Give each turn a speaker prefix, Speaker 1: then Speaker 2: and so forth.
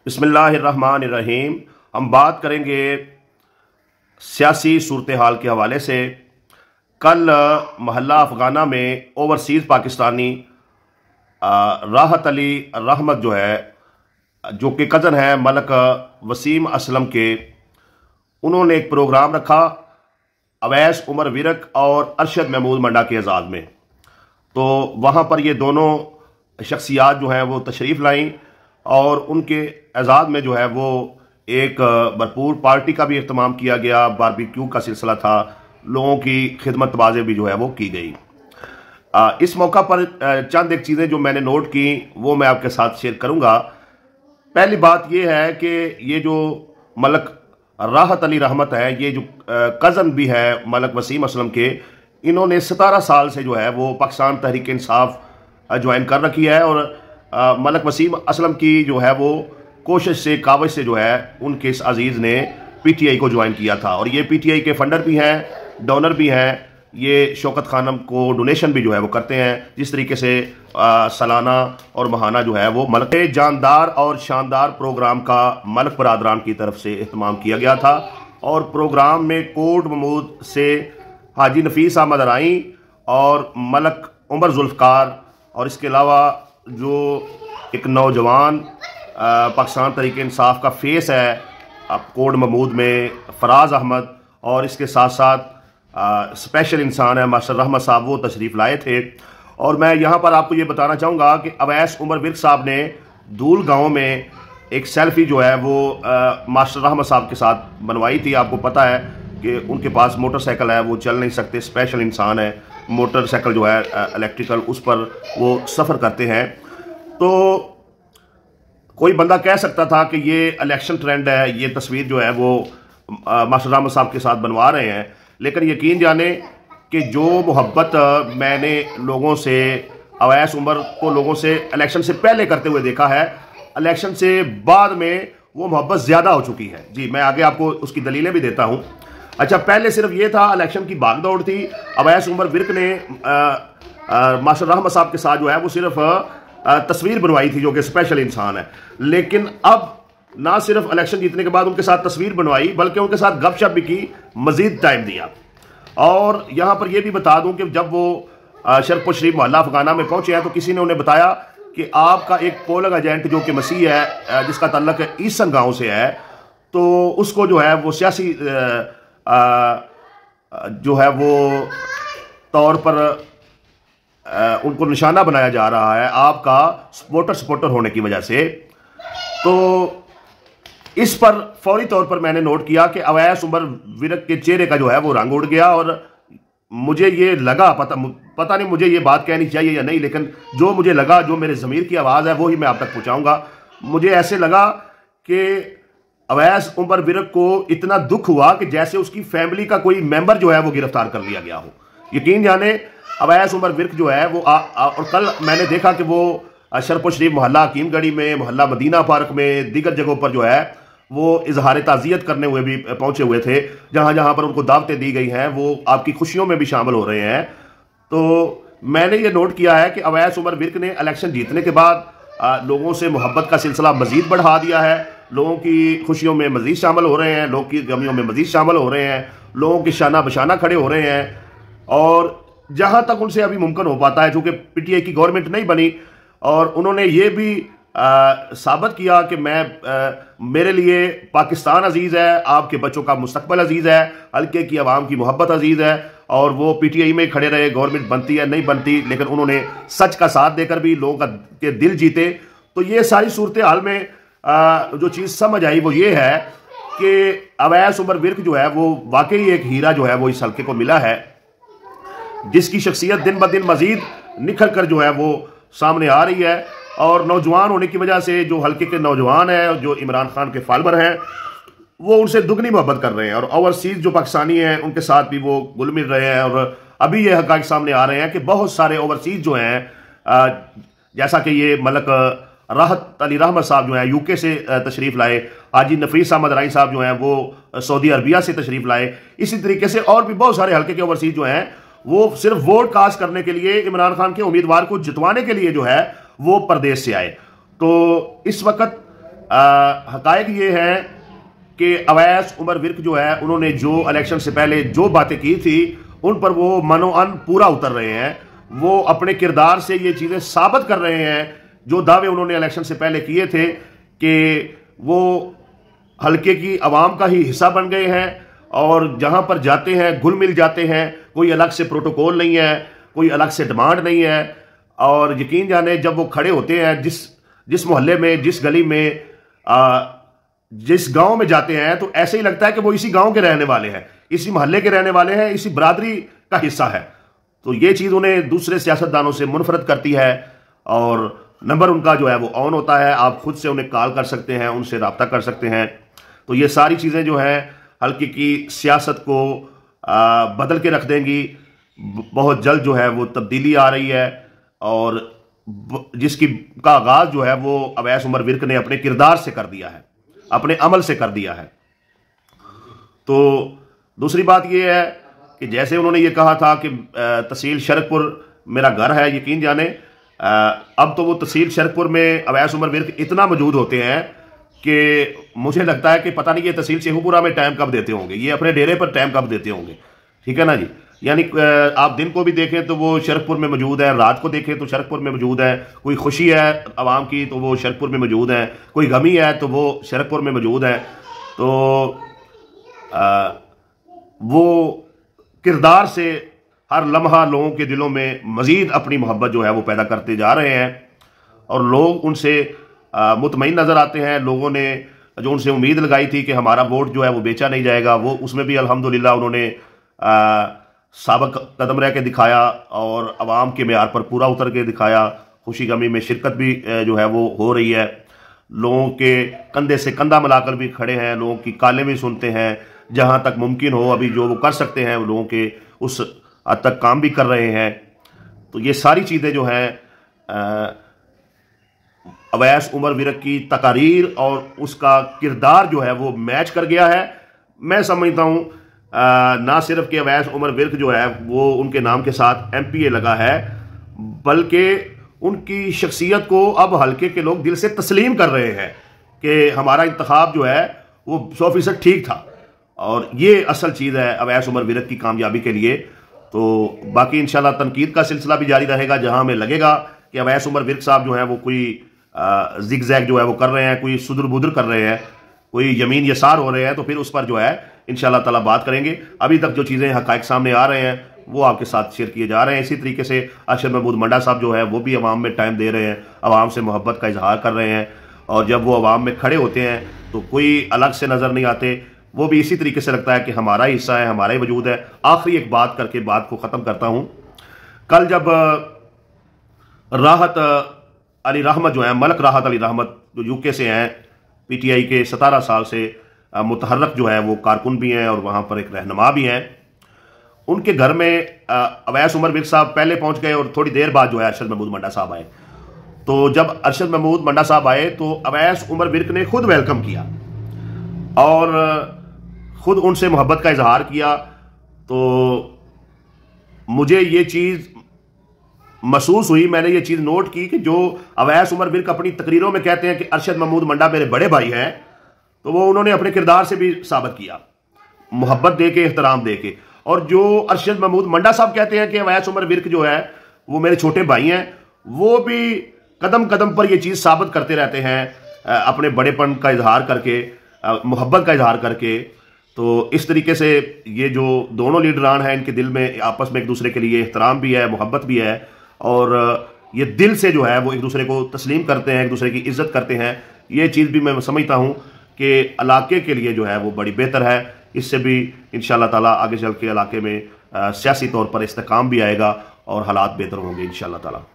Speaker 1: बिस्मिल्लाहिर्रहमानिर्रहीम। हम बात करेंगे सियासी सूरत हाल के हवाले से। कल महल्ला अफगाना में ओवरसीज़ पाकिस्तानी राहत अली रहमत जो है, जो कि कज़न है मलक वसीम असलम के, उन्होंने एक प्रोग्राम रखा अवैस उमर विरक और अरशद महमूद मंडा के एजाज़ में। तो वहाँ पर ये दोनों शख्सियात जो हैं वो तशरीफ़ लाईं और उनके एजाज़ में जो है वो एक भरपूर पार्टी का भी इख्तिमाम किया गया, बारबेक्यू का सिलसिला था, लोगों की खिदमत वाज़े भी जो है वो की गई। इस मौका पर चंद एक चीज़ें जो मैंने नोट की वो मैं आपके साथ शेयर करूँगा। पहली बात यह है कि ये जो मलक राहत अली रहमत है, ये जो कज़न भी है मलक वसीम असलम के, इन्होंने 17 साल से जो है वो पाकिस्तान तहरीक इंसाफ ज्वाइन कर रखी है और मलक वसीम असलम की जो है वो कोशिश से, काविश से जो है उनके इस अजीज़ ने पीटीआई को ज्वाइन किया था और ये पीटीआई के फंडर भी हैं, डोनर भी हैं। ये शौकत खानम को डोनेशन भी जो है वो करते हैं। जिस तरीके से सालाना और माहाना जो है वो मलक जानदार और शानदार प्रोग्राम का मलक बरादरान की तरफ से इहतमाम किया गया था और प्रोग्राम में कोट महमूद से हाजी नफीस अहमद राई और मलक उमर जुल्फ़कार और इसके अलावा जो एक नौजवान पाकिस्तान तहरीक इंसाफ का फेस है कोट महमूद में, फराज अहमद, और इसके साथ साथ स्पेशल इंसान है मास्टर रहमत साहब, वो तशरीफ़ लाए थे। और मैं यहाँ पर आपको ये बताना चाहूँगा कि अवैस उमर विरक साहब ने धूल गांव में एक सेल्फी जो है वो मास्टर रहमत साहब के साथ बनवाई थी। आपको पता है कि उनके पास मोटरसाइकिल है, वो चल नहीं सकते, स्पेशल इंसान है, मोटरसाइकिल जो है इलेक्ट्रिकल, उस पर वो सफ़र करते हैं। तो कोई बंदा कह सकता था कि ये इलेक्शन ट्रेंड है, ये तस्वीर जो है वो मास्टर रहमत साहब के साथ बनवा रहे हैं। लेकिन यकीन जाने कि जो मोहब्बत मैंने लोगों से, अवैस उमर को लोगों से इलेक्शन से पहले करते हुए देखा है, इलेक्शन से बाद में वो मोहब्बत ज़्यादा हो चुकी है। जी, मैं आगे आपको उसकी दलीलें भी देता हूँ। अच्छा, पहले सिर्फ ये था, इलेक्शन की भागदौड़ थी। अवैस उमर विरक ने मास्टर रहमत साहब के साथ जो है वो सिर्फ तस्वीर बनवाई थी, जो कि स्पेशल इंसान है। लेकिन अब ना सिर्फ इलेक्शन जीतने के बाद उनके साथ तस्वीर बनवाई, बल्कि उनके साथ गपशप भी की, मजीद टाइम दिया। और यहाँ पर यह भी बता दूं कि जब वो शरपुर शरीफ मोहल्ला अफगाना में पहुंचे हैं तो किसी ने उन्हें बताया कि आपका एक पोलिंग एजेंट जो कि मसीह है, जिसका ताल्लुक ईसन गांव से है, तो उसको जो है वो सियासी जो है वो तौर पर उनको निशाना बनाया जा रहा है आपका सपोर्टर होने की वजह से। तो इस पर फौरी तौर पर मैंने नोट किया कि अवैस उमर विरक के चेहरे का जो है वो रंग उड़ गया और मुझे ये लगा, पता नहीं मुझे ये बात कहनी चाहिए या नहीं, लेकिन जो मुझे लगा, जो मेरे ज़मीर की आवाज़ है वो ही मैं आप तक पहुँचाऊँगा। मुझे ऐसे लगा कि अवैस उमर विरक को इतना दुख हुआ कि जैसे उसकी फैमिली का कोई मेंबर जो है वो गिरफ्तार कर लिया गया हो। यकीन जाने अवैस उमर विरक जो है वो और कल मैंने देखा कि वो शरपुर शरीफ मोहल्ला हकीमगढ़ी में, मोहल्ला मदीना पार्क में, दीगर जगहों पर जो है वो इजहार ताज़ियत करने हुए भी पहुंचे हुए थे। जहां जहां पर उनको दावतें दी गई हैं वो आपकी खुशियों में भी शामिल हो रहे हैं। तो मैंने ये नोट किया है कि अवैस उमर विरक ने इलेक्शन जीतने के बाद लोगों से मोहब्बत का सिलसिला मजीद बढ़ा दिया है, लोगों की खुशियों में मजीद शामिल हो रहे हैं, लोगों की गमियों में मजीद शामिल हो रहे हैं, लोगों के शाना बशाना खड़े हो रहे हैं। और जहां तक उनसे अभी मुमकिन हो पाता है, चूंकि पीटीआई की गवर्नमेंट नहीं बनी, और उन्होंने ये भी साबित किया कि मेरे लिए पाकिस्तान अजीज़ है, आपके बच्चों का मुस्तकबल अजीज़ है, हल्के की आवाम की मोहब्बत अजीज़ है, और वो पीटीआई में खड़े रहे, गवर्नमेंट बनती है नहीं बनती, लेकिन उन्होंने सच का साथ देकर भी लोगों के दिल जीते। तो ये सारी सूरत हाल में जो चीज़ समझ आई वो ये है कि अवैस उमर विरक जो है वो वाकई एक हीरा जो है वो इस हल्के को मिला है, जिसकी शख्सियत दिन ब दिन मजीद निखर कर जो है वो सामने आ रही है। और नौजवान होने की वजह से जो हल्के के नौजवान हैं, जो इमरान खान के फॉलोअर हैं, वो उनसे दुगनी मोहब्बत कर रहे हैं और ओवरसीज जो पाकिस्तानी हैं उनके साथ भी वो घुल मिल रहे हैं। और अभी ये हक़ाइक़ सामने आ रहे हैं कि बहुत सारे ओवरसीज जो हैं, जैसा कि ये मलक राहत अली रहमत साहब जो हैं यूके से तशरीफ़ लाए, हाजी नफीस अहमद राई साहब जो हैं वो सऊदी अरबिया से तशरीफ़ लाए, इसी तरीके से और भी बहुत सारे हल्के के ओवरसीज जो हैं वो सिर्फ वोट कास्ट करने के लिए, इमरान खान के उम्मीदवार को जितवाने के लिए जो है वो प्रदेश से आए। तो इस वक्त हकायक ये है कि अवैस उमर विर्क जो है, उन्होंने जो इलेक्शन से पहले जो बातें की थी उन पर वो मनोअन पूरा उतर रहे हैं। वो अपने किरदार से ये चीज़ें साबित कर रहे हैं। जो दावे उन्होंने इलेक्शन से पहले किए थे कि वो हल्के की आवाम का ही हिस्सा बन गए हैं और जहां पर जाते हैं घुल मिल जाते हैं, कोई अलग से प्रोटोकॉल नहीं है, कोई अलग से डिमांड नहीं है। और यकीन जाने जब वो खड़े होते हैं जिस मोहल्ले में, जिस गली में, जिस गांव में जाते हैं, तो ऐसे ही लगता है कि वो इसी गांव के रहने वाले हैं, इसी मोहल्ले के रहने वाले हैं, इसी बरादरी का हिस्सा है। तो ये चीज़ उन्हें दूसरे सियासतदानों से मुनफरद करती है और नंबर उनका जो है वो ऑन होता है। आप खुद से उन्हें कॉल कर सकते हैं, उनसे रब्ता कर सकते हैं। तो ये सारी चीज़ें जो है हल्के की सियासत को बदल के रख देंगी। बहुत जल्द जो है वो तब्दीली आ रही है और जिसकी का आगाज जो है वो अवैस उमर विर्क ने अपने किरदार से कर दिया है, अपने अमल से कर दिया है। तो दूसरी बात यह है कि जैसे उन्होंने ये कहा था कि तहसील शरकपुर मेरा घर है, यकीन जाने अब तो वो तहसील शरकपुर में अवैस उमर विर्क इतना मौजूद होते हैं कि मुझे लगता है कि पता नहीं ये तहसील शेखुपुरा में टाइम कब देते होंगे, ये अपने डेरे पर टाइम कब देते होंगे। ठीक है ना जी। यानी आप दिन को भी देखें तो वो शरकपुर में मौजूद है, रात को देखें तो शरकपुर में मौजूद है। कोई खुशी है आवाम की तो वो शरकपुर में मौजूद है, कोई गमी है तो वो शरकपुर में मौजूद है। तो वो किरदार से हर लम्हा लोगों के दिलों में मजीद अपनी मोहब्बत जो है वो पैदा करते जा रहे हैं और लोग उनसे मुतमईन नज़र आते हैं। लोगों ने जो उनसे उम्मीद लगाई थी कि हमारा वोट जो है वो बेचा नहीं जाएगा, वो उसमें भी अल्हम्दुलिल्लाह उन्होंने साबिक कदम रह के दिखाया और आवाम के मेयार पर पूरा उतर के दिखाया। खुशी गमी में शिरकत भी जो है वो हो रही है। लोगों के कंधे से कंधा मिलाकर भी खड़े हैं, लोगों की कालें भी सुनते हैं। जहां तक मुमकिन हो अभी जो वो कर सकते हैं लोगों के उस हद तक काम भी कर रहे हैं। तो ये सारी चीज़ें जो हैं अवैस उमर विर्क की तकारीर और उसका किरदार जो है वो मैच कर गया है। मैं समझता हूँ ना सिर्फ कि अवैस उमर विर्क जो है वो उनके नाम के साथ MPA लगा है, बल्कि उनकी शख्सियत को अब हल्के के लोग दिल से तस्लीम कर रहे हैं कि हमारा इंतखाब जो है वो 100% ठीक था। और ये असल चीज़ है अवैस उमर विर्क की कामयाबी के लिए। तो बाकी इंशाल्लाह तनकीद का सिलसिला भी जारी रहेगा, जहां हमें लगेगा कि अवैस उमर विर्क साहब जो हैं वो कोई जिग जैग जो है वो कर रहे हैं, कोई सुदर बुदर कर रहे हैं, कोई यमीन यसार हो रहे हैं, तो फिर उस पर जो है इंशाल्लाह ताला बात करेंगे। अभी तक जो चीज़ें हकायक सामने आ रहे हैं वो आपके साथ शेयर किए जा रहे हैं। इसी तरीके से अरशद महमूद मंडा साहब जो है वो भी अवाम में टाइम दे रहे हैं, अवाम से मोहब्बत का इजहार कर रहे हैं और जब वो अवाम में खड़े होते हैं तो कोई अलग से नज़र नहीं आते। वो भी इसी तरीके से लगता है कि हमारा ही हिस्सा है, हमारा ही वजूद है। आखिरी एक बात करके बात को ख़त्म करता हूँ। कल जब राहत अली रहमत जो है, मलक राहत अली रहमत जो UK से हैं, PTI के 17 साल से मुतहर्रक जो है वो कारकुन भी हैं और वहाँ पर एक रहनुमा भी हैं, उनके घर में अवैस उमर विर्क साहब पहले पहुँच गए और थोड़ी देर बाद जो है अरशद महमूद मंडा साहब आए। तो जब अरशद महमूद मंडा साहब आए तो अवैस उमर विर्क ने खुद वेलकम किया और खुद उनसे मोहब्बत का इजहार किया। तो मुझे ये चीज़ महसूस हुई, मैंने ये चीज़ नोट की कि जो अवैस उमर विर्क अपनी तकरीरों में कहते हैं कि अरशद महमूद मंडा मेरे बड़े भाई हैं, तो वो उन्होंने अपने किरदार से भी साबित किया, मोहब्बत दे के, एहतराम दे के। और जो अरशद महमूद मंडा साहब कहते हैं कि अवैस उमर विर्क जो है वो मेरे छोटे भाई हैं, वो भी कदम कदम पर ये चीज़ साबित करते रहते हैं अपने बड़ेपन का इजहार करके, मोहब्बत का इजहार करके। तो इस तरीके से ये जो दोनों लीडरान हैं इनके दिल में आपस में एक दूसरे के लिए एहतराम भी है, मोहब्बत भी है और ये दिल से जो है वो एक दूसरे को तस्लीम करते हैं, एक दूसरे की इज्जत करते हैं। ये चीज़ भी मैं समझता हूँ कि इलाके के लिए जो है वो बड़ी बेहतर है। इससे भी इंशाल्लाह ताला आगे चल के इलाके में सियासी तौर पर इस्तेकाम भी आएगा और हालात बेहतर होंगे इंशाल्लाह ताला।